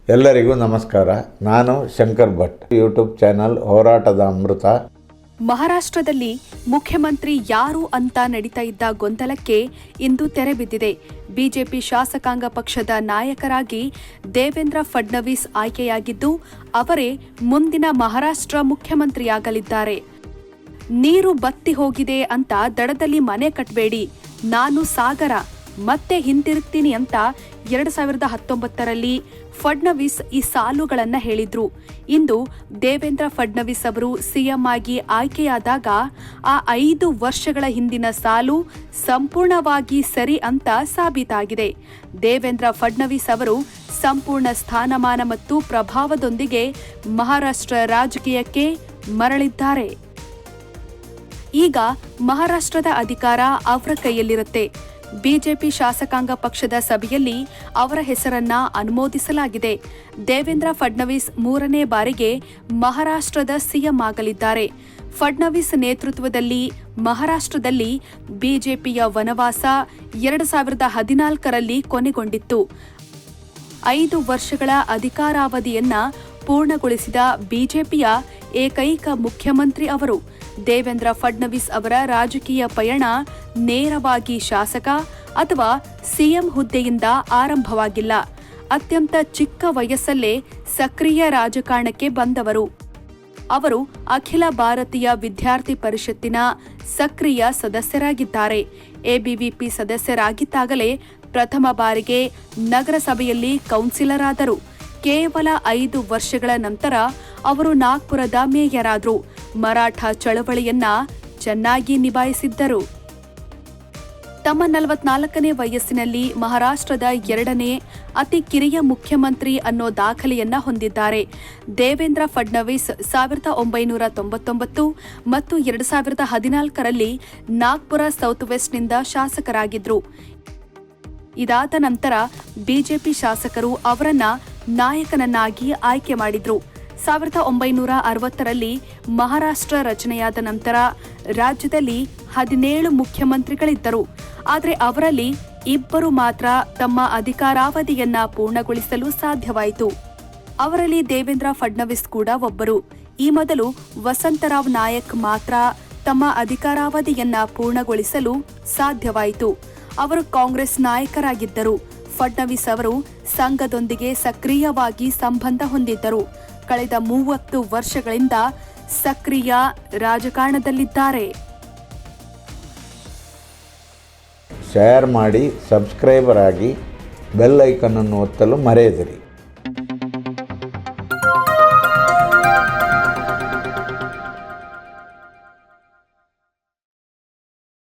ಎಲ್ಲರಿಗೂ ನಮಸ್ಕಾರ. ನಾನು ಶಂಕರ್ ಭಟ್. ಯೂಟ್ಯೂಬ್ ಚಾನಲ್ ಹೋರಾಟದ ಅಮೃತ. ಮಹಾರಾಷ್ಟ್ರದಲ್ಲಿ ಮುಖ್ಯಮಂತ್ರಿ ಯಾರು ಅಂತ ನಡೀತಾ ಇದ್ದ ಗೊಂದಲಕ್ಕೆ ಇಂದು ತೆರೆ ಬಿದ್ದಿದೆ. ಬಿಜೆಪಿ ಶಾಸಕಾಂಗ ಪಕ್ಷದ ನಾಯಕರಾಗಿ ದೇವೇಂದ್ರ ಫಡ್ನವೀಸ್ ಆಯ್ಕೆಯಾಗಿದ್ದು, ಅವರೇ ಮುಂದಿನ ಮಹಾರಾಷ್ಟ್ರ ಮುಖ್ಯಮಂತ್ರಿಯಾಗಲಿದ್ದಾರೆ. ನೀರು ಬತ್ತಿ ಹೋಗಿದೆ ಅಂತ ದಡದಲ್ಲಿ ಮನೆ ಕಟ್ಟಬೇಡಿ, ನಾನು ಸಾಗರ ಮತ್ತೆ ಹಿಂತಿರುಗ್ತೀನಿ ಅಂತ 2019ರಲ್ಲಿ ಫಡ್ನವೀಸ್ ಈ ಸಾಲುಗಳನ್ನು ಹೇಳಿದ್ರು. ಇಂದು ದೇವೇಂದ್ರ ಫಡ್ನವೀಸ್ ಅವರು ಸಿಎಂ ಆಗಿ ಆಯ್ಕೆಯಾದಾಗ ಆ 5 ವರ್ಷಗಳ ಹಿಂದಿನ ಸಾಲು ಸಂಪೂರ್ಣವಾಗಿ ಸರಿ ಅಂತ ಸಾಬೀತಾಗಿದೆ. ದೇವೇಂದ್ರ ಫಡ್ನವೀಸ್ ಅವರು ಸಂಪೂರ್ಣ ಸ್ಥಾನಮಾನ ಮತ್ತು ಪ್ರಭಾವದೊಂದಿಗೆ ಮಹಾರಾಷ್ಟ್ರ ರಾಜಕೀಯಕ್ಕೆ ಮರಳಿದ್ದಾರೆ. ಈಗ ಮಹಾರಾಷ್ಟ್ರದ ಅಧಿಕಾರ ಅವರ ಕೈಯಲ್ಲಿರುತ್ತೆ. ಬಿಜೆಪಿ ಶಾಸಕಾಂಗ ಪಕ್ಷದ ಸಭೆಯಲ್ಲಿ ಅವರ ಹೆಸರನ್ನ ಅನುಮೋದಿಸಲಾಗಿದೆ. ದೇವೇಂದ್ರ ಫಡ್ನವೀಸ್ 3ನೇ ಬಾರಿಗೆ ಮಹಾರಾಷ್ಟ್ರದ ಸಿಎಂ ಆಗಲಿದ್ದಾರೆ. ಫಡ್ನವೀಸ್ ನೇತೃತ್ವದಲ್ಲಿ ಮಹಾರಾಷ್ಟ್ರದಲ್ಲಿ ಬಿಜೆಪಿಯ ವನವಾಸ 2014ರಲ್ಲಿ ಕೊನೆಗೊಂಡಿತ್ತು. 5 ವರ್ಷಗಳ ಅಧಿಕಾರಾವಧಿಯನ್ನ ಪೂರ್ಣಗೊಳಿಸಿದ ಬಿಜೆಪಿಯ ಏಕೈಕ ಮುಖ್ಯಮಂತ್ರಿ ಅವರು. ದೇವೇಂದ್ರ ಫಡ್ನವೀಸ್ ಅವರ ರಾಜಕೀಯ ಪಯಣ ನೇರವಾಗಿ ಶಾಸಕ ಅಥವಾ ಸಿಎಂ ಹುದ್ದೆಯಿಂದ ಆರಂಭವಾಗಿಲ್ಲ. ಅತ್ಯಂತ ಚಿಕ್ಕ ವಯಸ್ಸಲ್ಲೇ ಸಕ್ರಿಯ ರಾಜಕಾರಣಕ್ಕೆ ಬಂದವರು. ಅವರು ಅಖಿಲ ಭಾರತೀಯ ವಿದ್ಯಾರ್ಥಿ ಪರಿಷತ್ತಿನ ಸಕ್ರಿಯ ಸದಸ್ಯರಾಗಿದ್ದಾರೆ. ಎಬಿವಿಪಿ ಸದಸ್ಯರಾಗಿದ್ದಾಗಲೇ ಪ್ರಥಮ ಬಾರಿಗೆ ನಗರಸಭೆಯಲ್ಲಿ ಕೌನ್ಸಿಲರ್ ಆದರು. ಕೇವಲ 5 ವರ್ಷಗಳ ನಂತರ ಅವರು ನಾಗ್ಪುರದ ಮೇಯರ್ ಆದರು. ಮರಾಠ ಚಳವಳಿಯನ್ನ ಚೆನ್ನಾಗಿ ನಿಭಾಯಿಸಿದ್ದರು. ತಮ್ಮ 44ನೇ ವಯಸ್ಸಿನಲ್ಲಿ ಮಹಾರಾಷ್ಟ್ರದ 2ನೇ ಅತಿ ಕಿರಿಯ ಮುಖ್ಯಮಂತ್ರಿ ಅನ್ನೋ ದಾಖಲೆಯನ್ನ ಹೊಂದಿದ್ದಾರೆ. ದೇವೇಂದ್ರ ಫಡ್ನವೀಸ್ 1999 ಮತ್ತು 2014ರಲ್ಲಿ ನಾಗ್ಪುರ ಸೌತ್ ವೆಸ್ಟ್ನಿಂದ ಶಾಸಕರಾಗಿದ್ರು. ಇದಾದ ನಂತರ ಬಿಜೆಪಿ ಶಾಸಕರು ಅವರನ್ನ ನಾಯಕನನ್ನಾಗಿ ಆಯ್ಕೆ ಮಾಡಿದ್ರು. 1960ರಲ್ಲಿ ಮಹಾರಾಷ್ಟ್ರ ರಚನೆಯಾದ ನಂತರ ರಾಜ್ಯದಲ್ಲಿ 17 ಮುಖ್ಯಮಂತ್ರಿಗಳಿದ್ದರು. ಆದರೆ ಅವರಲ್ಲಿ 2 ಮಾತ್ರ ತಮ್ಮ ಅಧಿಕಾರಾವಧಿಯನ್ನ ಪೂರ್ಣಗೊಳಿಸಲು ಸಾಧ್ಯವಾಯಿತು. ಅವರಲ್ಲಿ ದೇವೇಂದ್ರ ಫಡ್ನವೀಸ್ ಕೂಡ ಒಬ್ಬರು. ಈ ಮೊದಲು ವಸಂತರಾವ್ ನಾಯಕ್ ಮಾತ್ರ ತಮ್ಮ ಅಧಿಕಾರಾವಧಿಯನ್ನ ಪೂರ್ಣಗೊಳಿಸಲು ಸಾಧ್ಯವಾಯಿತು. ಅವರು ಕಾಂಗ್ರೆಸ್ ನಾಯಕರಾಗಿದ್ದರು. ಫಡ್ನವೀಸ್ ಅವರು ಸಂಘದೊಂದಿಗೆ ಸಕ್ರಿಯವಾಗಿ ಸಂಬಂಧ ಹೊಂದಿದ್ದರು. ಕಳೆದ 30 ವರ್ಷಗಳಿಂದ ಸಕ್ರಿಯ ರಾಜಕಾರಣದಲ್ಲಿದ್ದಾರೆ. ಶೇರ್ ಮಾಡಿ, ಸಬ್ಸ್ಕ್ರೈಬರ್ ಆಗಿ, ಬೆಲ್ ಐಕನ್ ಅನ್ನು ಒತ್ತಲು ಮರೆಯದಿರಿ.